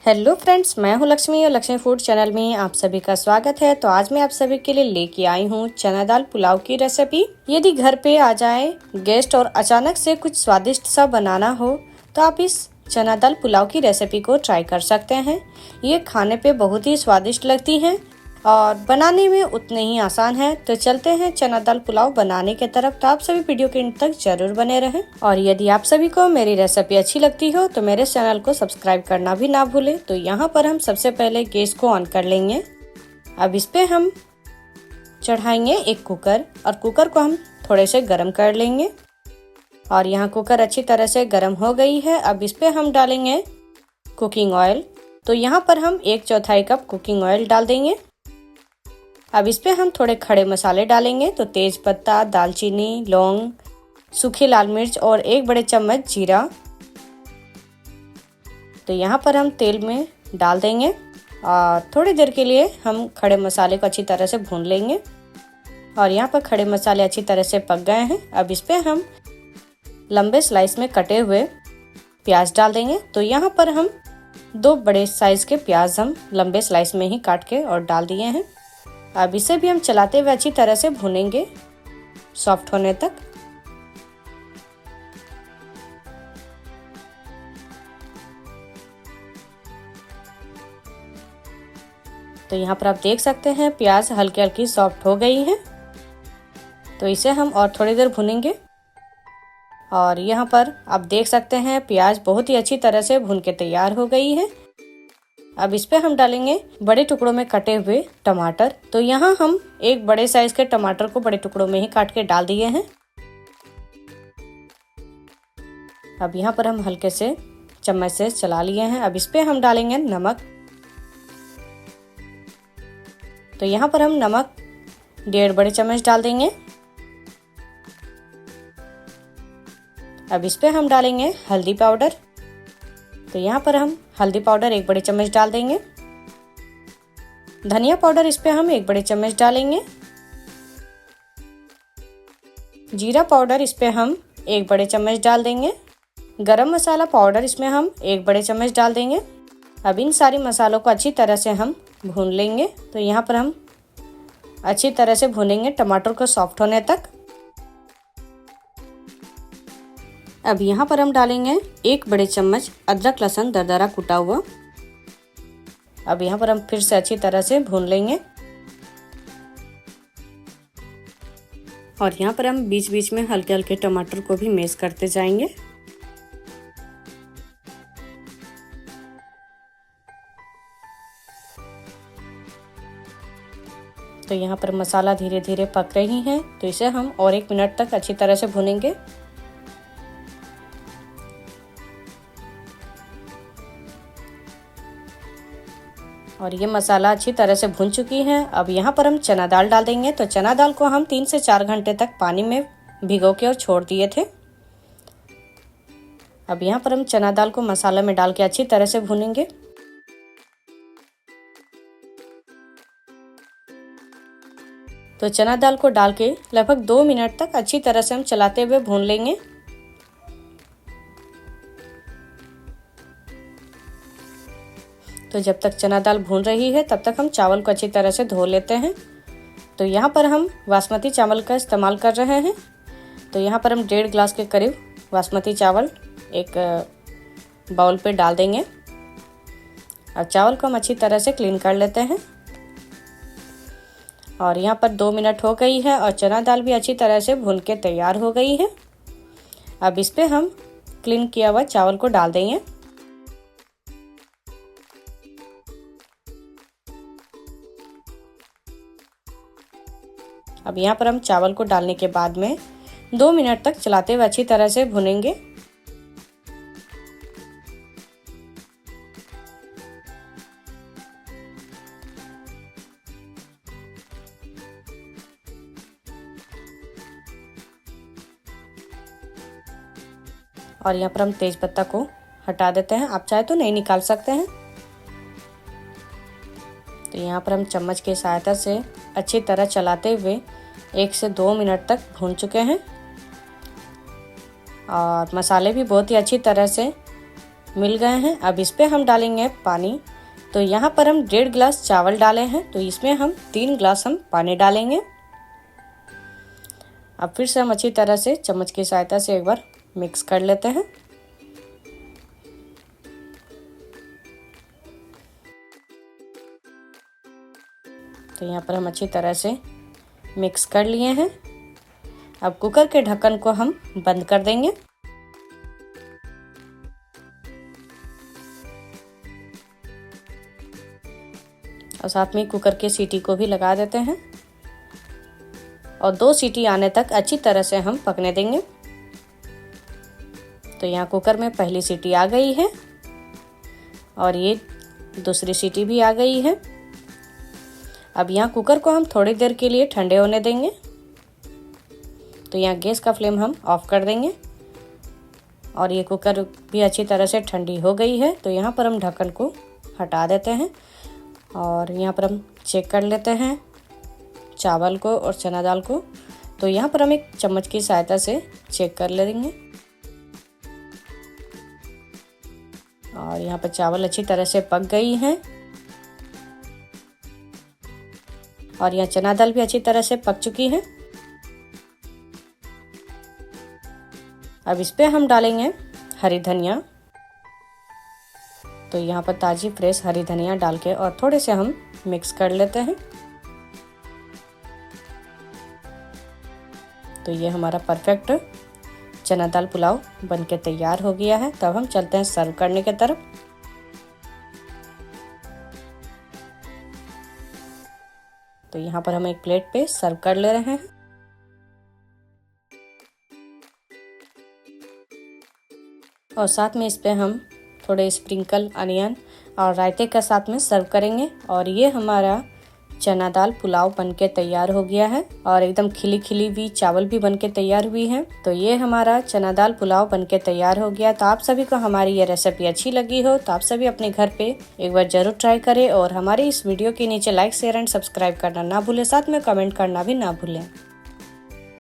Hello friends, मैं हूं लक्ष्मी और लक्ष्मी फूड चैनल में आप सभी का स्वागत है। तो आज मैं आप सभी के लिए लेके आई हूं चना दाल पुलाव की रेसिपी। यदि घर पे आ जाए गेस्ट और अचानक से कुछ स्वादिष्ट सा बनाना हो तो आप इस चना दाल पुलाव की रेसिपी को ट्राई कर सकते हैं। ये खाने पे बहुत ही स्वादिष्ट लगती हैं और बनाने में उतने ही आसान है। तो चलते हैं चना दाल पुलाव बनाने की तरफ। तो आप सभी वीडियो के अंत तक जरूर बने रहें और यदि आप सभी को मेरी रेसिपी अच्छी लगती हो तो मेरे चैनल को सब्सक्राइब करना भी ना भूले। तो यहाँ पर हम सबसे पहले गैस को ऑन कर लेंगे। अब इस पे हम चढ़ाएंगे एक कुकर और कुकर को हम थोड़े से गर्म कर लेंगे। और यहाँ कुकर अच्छी तरह से गर्म हो गई है। अब इस पे हम डालेंगे कुकिंग ऑयल। तो यहाँ पर हम 1/4 कप कुकिंग ऑयल डाल देंगे। अब इस पे हम थोड़े खड़े मसाले डालेंगे। तो तेज पत्ता, दालचीनी, लौंग, सूखी लाल मिर्च और 1 बड़े चम्मच जीरा। तो यहाँ पर हम तेल में डाल देंगे और थोड़ी देर के लिए हम खड़े मसाले को अच्छी तरह से भून लेंगे। और यहाँ पर खड़े मसाले अच्छी तरह से पक गए हैं। अब इस पे हम लंबे स्लाइस में कटे हुए प्याज डाल देंगे। तो यहाँ पर हम 2 बड़े साइज के प्याज हम लंबे स्लाइस में ही काट के और डाल दिए हैं। अब इसे भी हम चलाते हुए अच्छी तरह से भूनेंगे सॉफ्ट होने तक। तो यहाँ पर आप देख सकते हैं प्याज हल्की हल्की सॉफ्ट हो गई है। तो इसे हम और थोड़ी देर भूनेंगे। और यहाँ पर आप देख सकते हैं प्याज बहुत ही अच्छी तरह से भून के तैयार हो गई है। अब इस पे हम डालेंगे बड़े टुकड़ों में कटे हुए टमाटर। तो यहाँ हम 1 बड़े साइज के टमाटर को बड़े टुकड़ों में ही काट के डाल दिए हैं। अब यहाँ पर हम हल्के से चम्मच से चला लिए हैं। अब इस पे हम डालेंगे नमक। तो यहाँ पर हम नमक 1.5 बड़े चम्मच डाल देंगे। अब इस पे हम डालेंगे हल्दी पाउडर। तो यहाँ पर हम हल्दी पाउडर 1 बड़े चम्मच डाल देंगे। धनिया पाउडर इस पे हम 1 बड़े चम्मच डालेंगे। जीरा पाउडर इस पे हम 1 बड़े चम्मच डाल देंगे। गरम मसाला पाउडर इसमें हम 1 बड़े चम्मच डाल देंगे। अब इन सारी मसालों को अच्छी तरह से हम भून लेंगे। तो यहाँ पर हम अच्छी तरह से भूनेंगे टमाटर को सॉफ्ट होने तक। अब यहाँ पर हम डालेंगे 1 बड़े चम्मच अदरक लहसुन दरदरा कुटा हुआ। अब यहाँ पर हम फिर से अच्छी तरह से भून लेंगे। और यहाँ पर हम बीच बीच में हल्के हल्के टमाटर को भी मैश करते जाएंगे। तो यहाँ पर मसाला धीरे धीरे पक रही है। तो इसे हम और 1 मिनट तक अच्छी तरह से भूनेंगे। और ये मसाला अच्छी तरह से भुन चुकी है। अब यहाँ पर हम चना दाल डाल देंगे। तो चना दाल को हम 3 से 4 घंटे तक पानी में भिगो के और छोड़ दिए थे। अब यहाँ पर हम चना दाल को मसाला में डाल के अच्छी तरह से भूनेंगे। तो चना दाल को डाल के लगभग 2 मिनट तक अच्छी तरह से हम चलाते हुए भून लेंगे। तो जब तक चना दाल भून रही है तब तक हम चावल को अच्छी तरह से धो लेते हैं। तो यहाँ पर हम बासमती चावल का इस्तेमाल कर रहे हैं। तो यहाँ पर हम 1.5 गिलास के करीब बासमती चावल एक बाउल पे डाल देंगे। अब चावल को हम अच्छी तरह से क्लीन कर लेते हैं। और यहाँ पर 2 मिनट हो गई है और चना दाल भी अच्छी तरह से भून के तैयार हो गई है। अब इस पे हम क्लीन किया हुआ चावल को डाल देंगे। अब यहाँ पर हम चावल को डालने के बाद में 2 मिनट तक चलाते हुए अच्छी तरह से भुनेंगे। और यहाँ पर हम तेज पत्ता को हटा देते हैं। आप चाहे तो नहीं निकाल सकते हैं। तो यहाँ पर हम चम्मच की सहायता से अच्छी तरह चलाते हुए 1 से 2 मिनट तक भून चुके हैं। और मसाले भी बहुत ही अच्छी तरह से मिल गए हैं। अब इस पे हम डालेंगे पानी। तो यहाँ पर हम 1.5 गिलास चावल डाले हैं, तो इसमें हम 3 गिलास हम पानी डालेंगे। अब फिर से हम अच्छी तरह से चम्मच की सहायता से एक बार मिक्स कर लेते हैं। तो यहाँ पर हम अच्छी तरह से मिक्स कर लिए हैं। अब कुकर के ढक्कन को हम बंद कर देंगे। और साथ में कुकर के सीटी को भी लगा देते हैं और 2 सीटी आने तक अच्छी तरह से हम पकने देंगे। तो यहाँ कुकर में पहली सीटी आ गई है और ये दूसरी सीटी भी आ गई है। अब यहाँ कुकर को हम थोड़ी देर के लिए ठंडे होने देंगे। तो यहाँ गैस का फ्लेम हम ऑफ कर देंगे और ये कुकर भी अच्छी तरह से ठंडी हो गई है। तो यहाँ पर हम ढक्कन को हटा देते हैं और यहाँ पर हम चेक कर लेते हैं चावल को और चना दाल को। तो यहाँ पर हम एक चम्मच की सहायता से चेक कर लेंगे और यहाँ पर चावल अच्छी तरह से पक गई हैं और यहाँ चना दाल भी अच्छी तरह से पक चुकी है। अब इस पे हम डालेंगे हरी धनिया। तो यहाँ पर ताज़ी फ्रेश हरी धनिया डाल के और थोड़े से हम मिक्स कर लेते हैं। तो ये हमारा परफेक्ट चना दाल पुलाव बनके तैयार हो गया है। तब हम चलते हैं सर्व करने की तरफ। तो यहाँ पर हम एक प्लेट पे सर्व कर ले रहे हैं। और साथ में इस पे हम थोड़े स्प्रिंकल अनियन और रायते का साथ में सर्व करेंगे। और ये हमारा चना दाल पुलाव बनके तैयार हो गया है और एकदम खिली खिली हुई चावल भी बनके तैयार हुई है। तो ये हमारा चना दाल पुलाव बनके तैयार हो गया। तो आप सभी को हमारी ये रेसिपी अच्छी लगी हो तो आप सभी अपने घर पे एक बार जरूर ट्राई करें और हमारी इस वीडियो के नीचे लाइक शेयर एंड सब्सक्राइब करना ना भूलें, साथ में कमेंट करना भी ना भूलें।